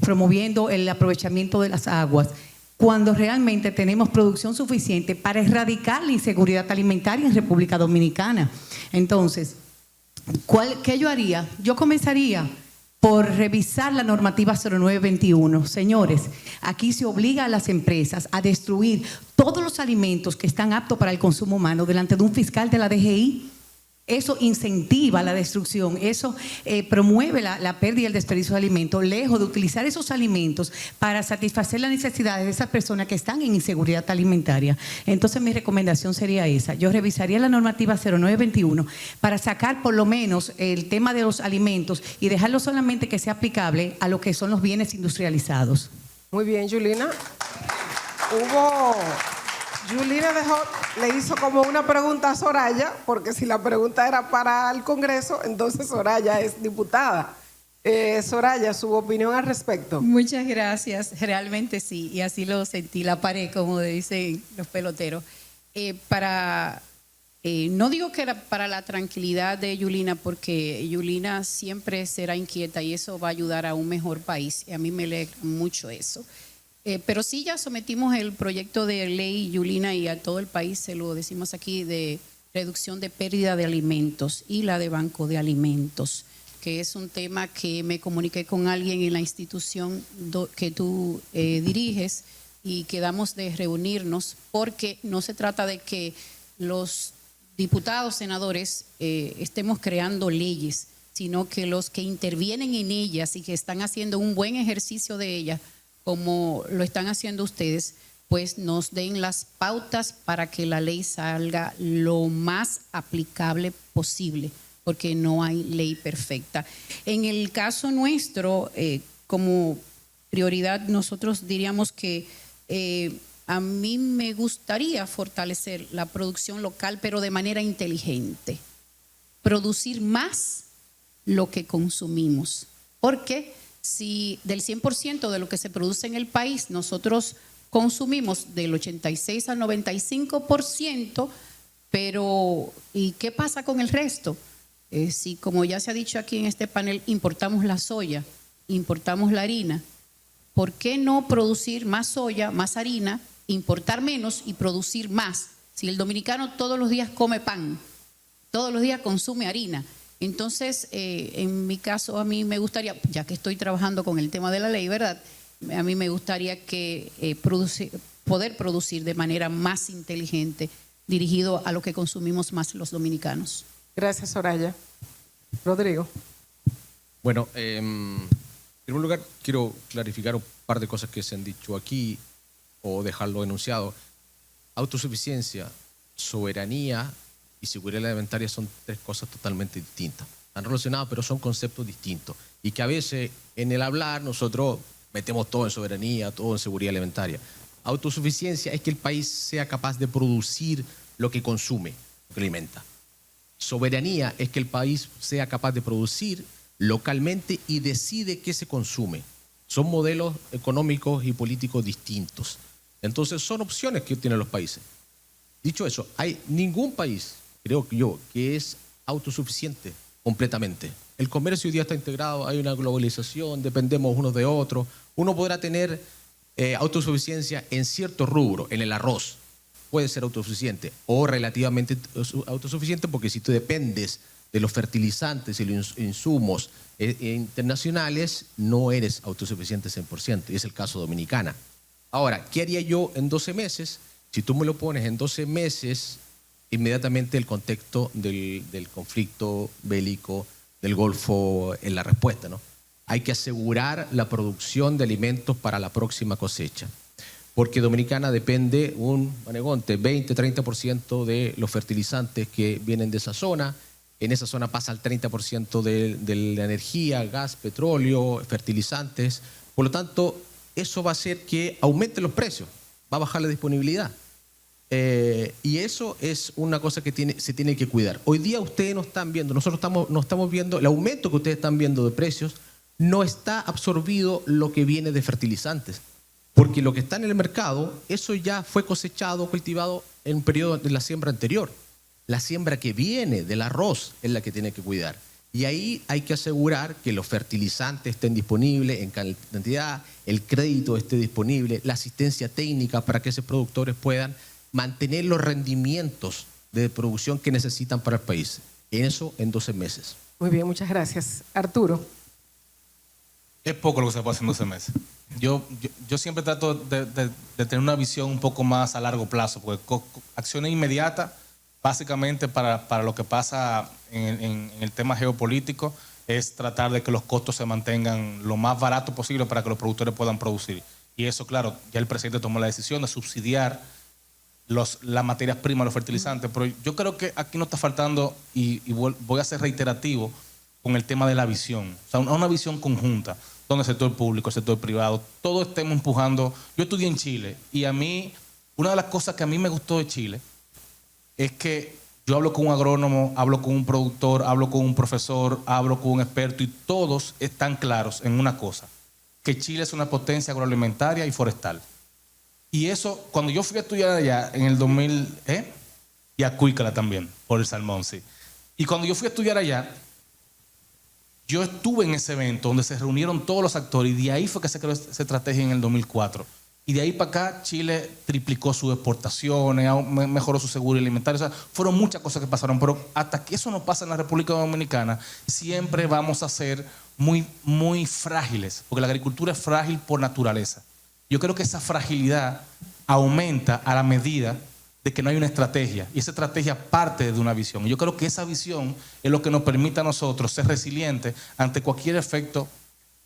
promoviendo el aprovechamiento de las aguas? Cuando realmente tenemos producción suficiente para erradicar la inseguridad alimentaria en República Dominicana. Entonces, ¿qué yo haría? Yo comenzaría por revisar la normativa 0921. Señores, aquí se obliga a las empresas a destruir todos los alimentos que están aptos para el consumo humano delante de un fiscal de la DGI. Eso incentiva la destrucción, eso promueve la pérdida y el desperdicio de alimentos, lejos de utilizar esos alimentos para satisfacer las necesidades de esas personas que están en inseguridad alimentaria. Entonces mi recomendación sería esa. Yo revisaría la normativa 0921 para sacar por lo menos el tema de los alimentos y dejarlo solamente que sea aplicable a lo que son los bienes industrializados. Muy bien, Yulina. Yulina le hizo como una pregunta a Soraya, porque si la pregunta era para el Congreso, entonces Soraya es diputada. Soraya, su opinión al respecto. Muchas gracias, realmente sí, y así lo sentí, la pared, como dicen los peloteros. No digo que era para la tranquilidad de Yulina, porque Yulina siempre será inquieta y eso va a ayudar a un mejor país, y a mí me alegra mucho eso. Pero sí, ya sometimos el proyecto de ley, Yulina, y a todo el país se lo decimos aquí, de reducción de pérdida de alimentos y la de banco de alimentos, que es un tema que me comuniqué con alguien en la institución que tú diriges y quedamos de reunirnos, porque no se trata de que los diputados, senadores estemos creando leyes, sino que los que intervienen en ellas y que están haciendo un buen ejercicio de ellas, como lo están haciendo ustedes, pues nos den las pautas para que la ley salga lo más aplicable posible, porque no hay ley perfecta. En el caso nuestro, como prioridad, nosotros diríamos que a mí me gustaría fortalecer la producción local, pero de manera inteligente. Producir más lo que consumimos. Porque si del 100% de lo que se produce en el país nosotros consumimos del 86 al 95%, pero ¿y qué pasa con el resto? Si, como ya se ha dicho aquí en este panel, importamos la soya, importamos la harina, ¿por qué no producir más soya, más harina, importar menos y producir más? Si el dominicano todos los días come pan, todos los días consume harina. Entonces, en mi caso, a mí me gustaría, ya que estoy trabajando con el tema de la ley, ¿verdad? A mí me gustaría que poder producir de manera más inteligente, dirigido a lo que consumimos más los dominicanos. Gracias, Soraya. Rodrigo. Bueno, en primer lugar, quiero clarificar un par de cosas que se han dicho aquí o dejarlo enunciado. Autosuficiencia, soberanía y seguridad alimentaria son tres cosas totalmente distintas. Están relacionadas, pero son conceptos distintos. Y que a veces en el hablar nosotros metemos todo en soberanía, todo en seguridad alimentaria. Autosuficiencia es que el país sea capaz de producir lo que consume, lo que alimenta. Soberanía es que el país sea capaz de producir localmente y decide qué se consume. Son modelos económicos y políticos distintos. Entonces son opciones que tienen los países. Dicho eso, hay ningún país, creo yo, que es autosuficiente completamente. El comercio hoy día está integrado, hay una globalización, dependemos unos de otros. Uno podrá tener autosuficiencia en cierto rubro, en el arroz. Puede ser autosuficiente o relativamente autosuficiente, porque si tú dependes de los fertilizantes y los insumos internacionales, no eres autosuficiente 100%, y es el caso de Dominicana. Ahora, ¿qué haría yo en 12 meses? Si tú me lo pones en 12 meses, inmediatamente el contexto del conflicto bélico del Golfo en la respuesta, ¿no? Hay que asegurar la producción de alimentos para la próxima cosecha, porque Dominicana depende un manegonte, 20-30% de los fertilizantes que vienen de esa zona. En esa zona pasa el 30% de la energía, gas, petróleo, fertilizantes. Por lo tanto, eso va a hacer que aumente los precios, va a bajar la disponibilidad. Y eso es una cosa que se tiene que cuidar. Hoy día ustedes no están viendo, nosotros no estamos viendo, el aumento que ustedes están viendo de precios no está absorbido lo que viene de fertilizantes. Porque lo que está en el mercado, eso ya fue cosechado, cultivado en un periodo de la siembra anterior. La siembra que viene del arroz es la que tiene que cuidar. Y ahí hay que asegurar que los fertilizantes estén disponibles en cantidad, el crédito esté disponible, la asistencia técnica para que esos productores puedan mantener los rendimientos de producción que necesitan para el país. Eso en 12 meses. Muy bien, muchas gracias. Arturo. Es poco lo que se puede hacer en 12 meses. Yo siempre trato de tener una visión un poco más a largo plazo, porque acciones inmediatas, básicamente para lo que pasa en el tema geopolítico, es tratar de que los costos se mantengan lo más barato posible para que los productores puedan producir. Y eso, claro, ya el presidente tomó la decisión de subsidiar las materias primas, los fertilizantes, pero yo creo que aquí nos está faltando, y voy a ser reiterativo con el tema de la visión, o sea, una visión conjunta, donde el sector público, el sector privado, todos estemos empujando. Yo estudié en Chile y a mí, una de las cosas que a mí me gustó de Chile es que yo hablo con un agrónomo, hablo con un productor, hablo con un profesor, hablo con un experto y todos están claros en una cosa, que Chile es una potencia agroalimentaria y forestal. Y eso, cuando yo fui a estudiar allá en el 2000, y acuícola también, por el salmón, sí. Y cuando yo fui a estudiar allá, yo estuve en ese evento donde se reunieron todos los actores y de ahí fue que se creó esa estrategia en el 2004. Y de ahí para acá Chile triplicó sus exportaciones, mejoró su seguridad alimentaria. O sea, fueron muchas cosas que pasaron, pero hasta que eso no pasa en la República Dominicana, siempre vamos a ser muy, muy frágiles, porque la agricultura es frágil por naturaleza. Yo creo que esa fragilidad aumenta a la medida de que no hay una estrategia, y esa estrategia parte de una visión. Y yo creo que esa visión es lo que nos permite a nosotros ser resilientes ante cualquier efecto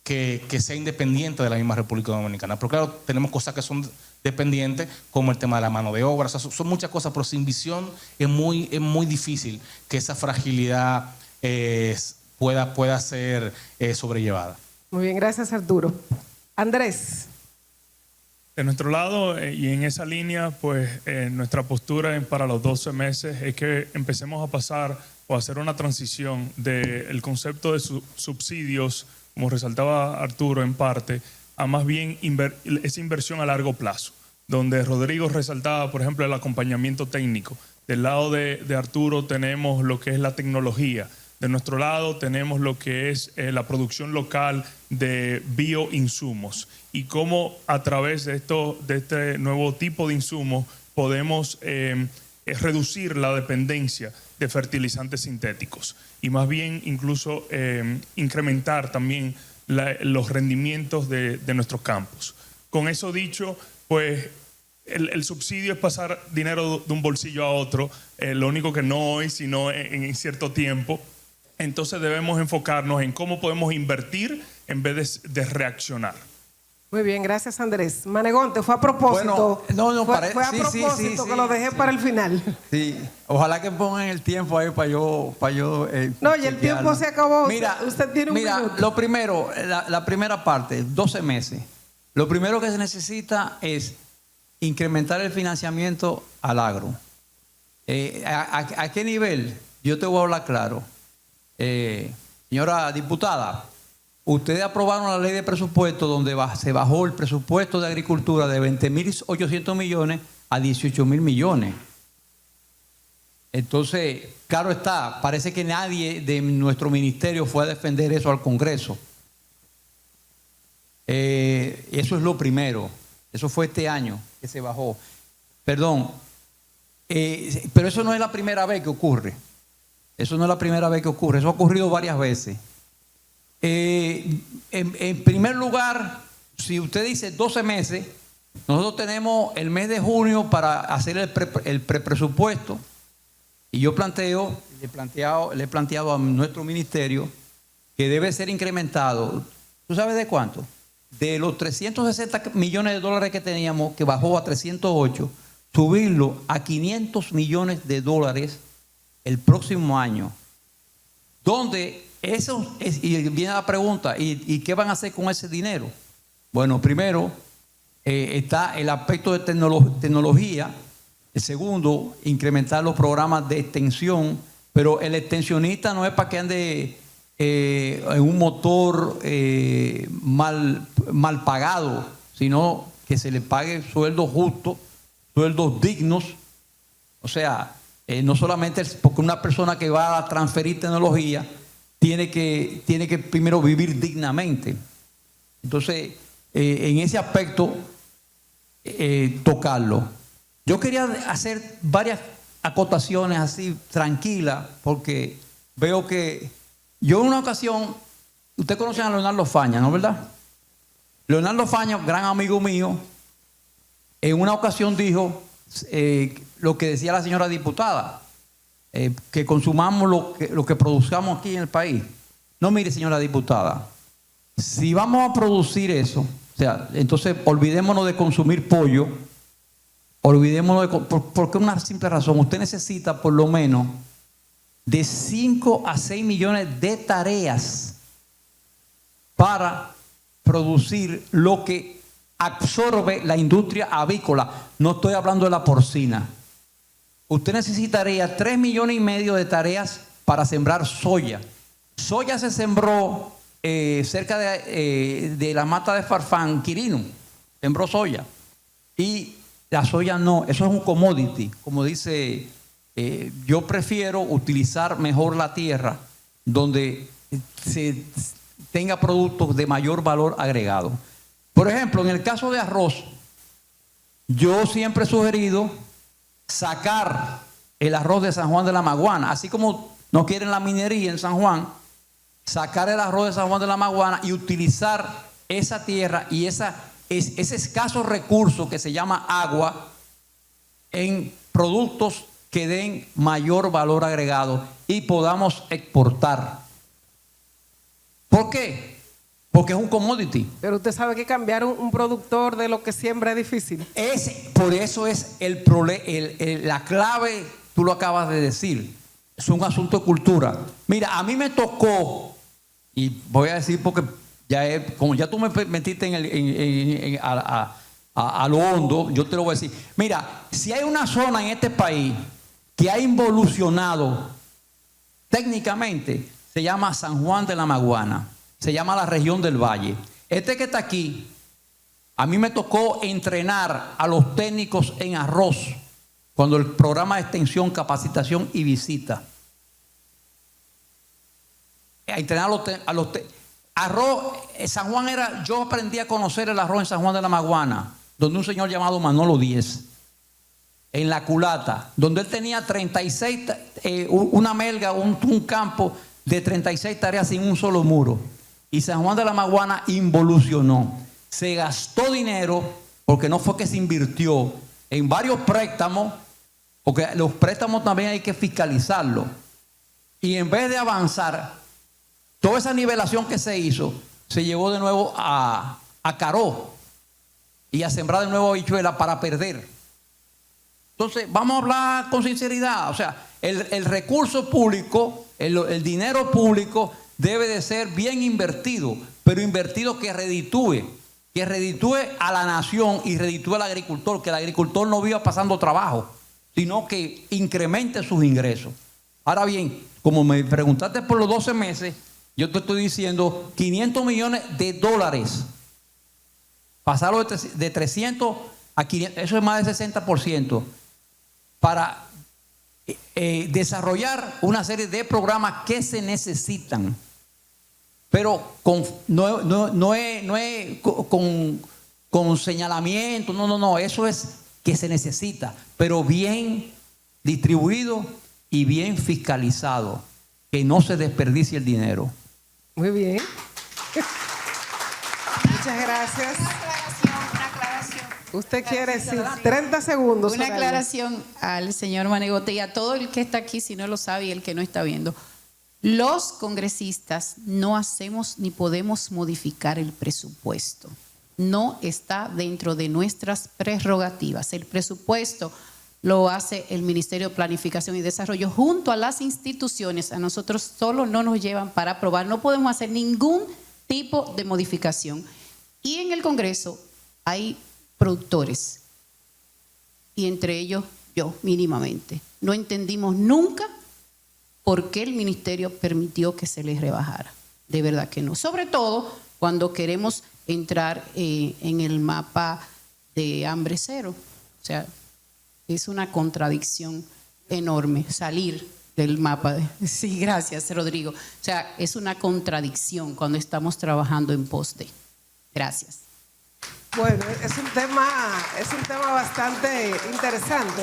que sea independiente de la misma República Dominicana. Pero claro, tenemos cosas que son dependientes, como el tema de la mano de obra. O sea, son muchas cosas, pero sin visión es muy difícil que esa fragilidad pueda ser sobrellevada. Muy bien, gracias Arturo. Andrés. De nuestro lado, y en esa línea, pues nuestra postura para los 12 meses es que empecemos a pasar o a hacer una transición del concepto de subsidios, como resaltaba Arturo en parte, a más bien esa inversión a largo plazo, donde Rodrigo resaltaba, por ejemplo, el acompañamiento técnico. Del lado de Arturo tenemos lo que es la tecnología. De nuestro lado tenemos lo que es la producción local de bioinsumos y cómo a través de este nuevo tipo de insumos podemos reducir la dependencia de fertilizantes sintéticos y más bien incluso incrementar también los rendimientos de nuestros campos. Con eso dicho, pues el subsidio es pasar dinero de un bolsillo a otro, lo único que no hoy, sino en cierto tiempo. Entonces debemos enfocarnos en cómo podemos invertir en vez de reaccionar. Muy bien, gracias Andrés. Manegonte, fue a propósito. Bueno, fue a propósito que lo dejé para el final. Sí, ojalá que pongan el tiempo ahí para yo no, y el tiempo se acabó. Mira, usted tiene un minuto. Lo primero, la primera parte, 12 meses. Lo primero que se necesita es incrementar el financiamiento al agro. ¿A qué nivel? Yo te voy a hablar claro. Señora diputada, ustedes aprobaron la ley de presupuesto donde se bajó el presupuesto de agricultura de 20.800 millones a 18.000 millones. Entonces, claro está, parece que nadie de nuestro ministerio fue a defender eso al Congreso. Eso es lo primero. Eso fue este año que se bajó. Perdón, pero eso no es la primera vez que ocurre. Eso no es la primera vez que ocurre, eso ha ocurrido varias veces. En primer lugar, si usted dice 12 meses, nosotros tenemos el mes de junio para hacer el presupuesto y yo le he planteado a nuestro ministerio que debe ser incrementado. ¿Tú sabes de cuánto? De los 360 millones de dólares que teníamos, que bajó a 308, subirlo a 500 millones de dólares el próximo año. ¿Dónde eso es? Y viene la pregunta, ¿y qué van a hacer con ese dinero? Bueno, primero está el aspecto de tecnología. El segundo, incrementar los programas de extensión, pero el extensionista no es para que ande en un motor mal pagado, sino que se le pague sueldos justos, sueldos dignos. O sea, no solamente porque una persona que va a transferir tecnología tiene que primero vivir dignamente. Entonces, en ese aspecto, tocarlo. Yo quería hacer varias acotaciones así tranquilas, porque veo que yo en una ocasión, usted conoce a Leonardo Faña, ¿no es verdad? Leonardo Faña, gran amigo mío, en una ocasión dijo lo que decía la señora diputada, que consumamos lo que produzcamos aquí en el país. No, mire, señora diputada, si vamos a producir eso, o sea, entonces olvidémonos de consumir pollo, porque una simple razón, usted necesita por lo menos de 5 a 6 millones de tareas para producir lo que absorbe la industria avícola. No estoy hablando de la porcina. Usted necesitaría 3,5 millones de tareas para sembrar soya. Soya se sembró cerca de la mata de Farfán, Quirino. Sembró soya. Y la soya no, eso es un commodity. Como dice, yo prefiero utilizar mejor la tierra donde se tenga productos de mayor valor agregado. Por ejemplo, en el caso de arroz, yo siempre he sugerido sacar el arroz de San Juan de la Maguana, así como no quieren la minería en San Juan, sacar el arroz de San Juan de la Maguana y utilizar esa tierra y ese escaso recurso que se llama agua en productos que den mayor valor agregado y podamos exportar. ¿Por qué? Porque es un commodity. Pero usted sabe que cambiar un productor de lo que siembra es difícil. Por eso es la clave, tú lo acabas de decir, es un asunto de cultura. Mira, a mí me tocó, y voy a decir porque como ya tú me metiste a lo hondo, yo te lo voy a decir. Mira, si hay una zona en este país que ha involucionado técnicamente, se llama San Juan de la Maguana, se llama la región del Valle. Este que está aquí, a mí me tocó entrenar a los técnicos en arroz cuando el programa de extensión, capacitación y visita. A entrenar a los arroz, San Juan yo aprendí a conocer el arroz en San Juan de la Maguana, donde un señor llamado Manolo Díez, en La Culata, donde él tenía 36, una melga, un campo de 36 tareas sin un solo muro. Y San Juan de la Maguana involucionó. Se gastó dinero, porque no fue que se invirtió, en varios préstamos, porque los préstamos también hay que fiscalizarlos. Y en vez de avanzar, toda esa nivelación que se hizo, se llevó de nuevo a Caró y a sembrar de nuevo habichuela para perder. Entonces, vamos a hablar con sinceridad. O sea, el recurso público, el dinero público debe de ser bien invertido, pero invertido que reditúe a la nación y reditúe al agricultor, que el agricultor no viva pasando trabajo, sino que incremente sus ingresos. Ahora bien, como me preguntaste por los 12 meses, yo te estoy diciendo 500 millones de dólares. Pasarlo de 300 a 500, eso es más del 60%, para desarrollar una serie de programas que se necesitan. Pero no es con señalamiento, no, eso es que se necesita, pero bien distribuido y bien fiscalizado, que no se desperdicie el dinero. Muy bien. Muchas gracias. Una aclaración. Usted quiere decir 30 segundos. Una Soraya. aclaración al señor Manegote y a todo el que está aquí, si no lo sabe y el que no está viendo. Los congresistas no hacemos ni podemos modificar el presupuesto. No está dentro de nuestras prerrogativas. El presupuesto lo hace el Ministerio de Planificación y Desarrollo junto a las instituciones. A nosotros solo no nos llevan para aprobar. No podemos hacer ningún tipo de modificación. Y en el Congreso hay productores, y entre ellos yo mínimamente. No entendimos nunca por qué el ministerio permitió que se les rebajara. De verdad que no. Sobre todo cuando queremos entrar en el mapa de hambre cero. O sea, es una contradicción enorme salir del mapa. Sí, gracias, Rodrigo. O sea, es una contradicción cuando estamos trabajando en pos de. Gracias. Bueno, es un tema bastante interesante,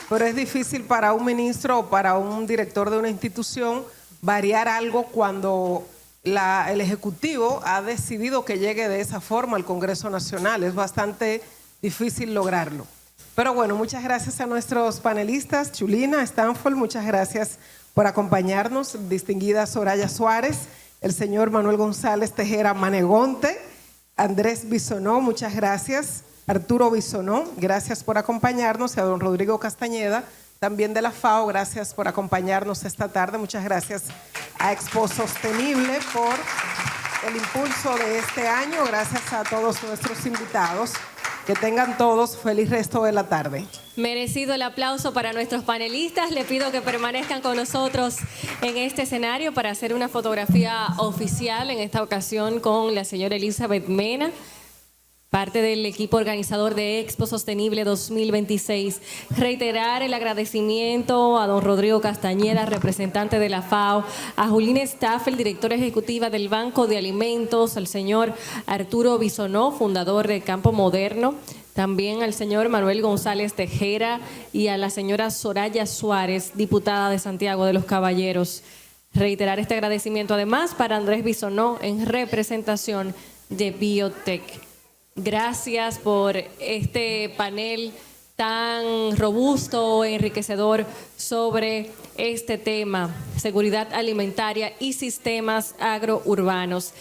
pero es difícil para un ministro o para un director de una institución variar algo cuando el Ejecutivo ha decidido que llegue de esa forma al Congreso Nacional. Es bastante difícil lograrlo. Pero bueno, muchas gracias a nuestros panelistas, Chulina, Stanford, muchas gracias por acompañarnos, distinguida Soraya Suárez, el señor Manuel González Tejera Manegonte, Andrés Bisonó, muchas gracias, Arturo Bisonó, gracias por acompañarnos, y a don Rodrigo Castañeda, también de la FAO, gracias por acompañarnos esta tarde, muchas gracias a Expo Sostenible por el impulso de este año, gracias a todos nuestros invitados. Que tengan todos feliz resto de la tarde. Merecido el aplauso para nuestros panelistas. Le pido que permanezcan con nosotros en este escenario para hacer una fotografía oficial, en esta ocasión con la señora Elizabeth Mena, parte del equipo organizador de Expo Sostenible 2026. Reiterar el agradecimiento a don Rodrigo Castañeda, representante de la FAO, a Julina Staffel, directora ejecutiva del Banco de Alimentos, al señor Arturo Bisonó, fundador de Campo Moderno, también al señor Manuel González Tejera y a la señora Soraya Suárez, diputada de Santiago de los Caballeros. Reiterar este agradecimiento además para Andrés Bisonó en representación de Biotech. Gracias por este panel tan robusto e enriquecedor sobre este tema, seguridad alimentaria y sistemas agrourbanos.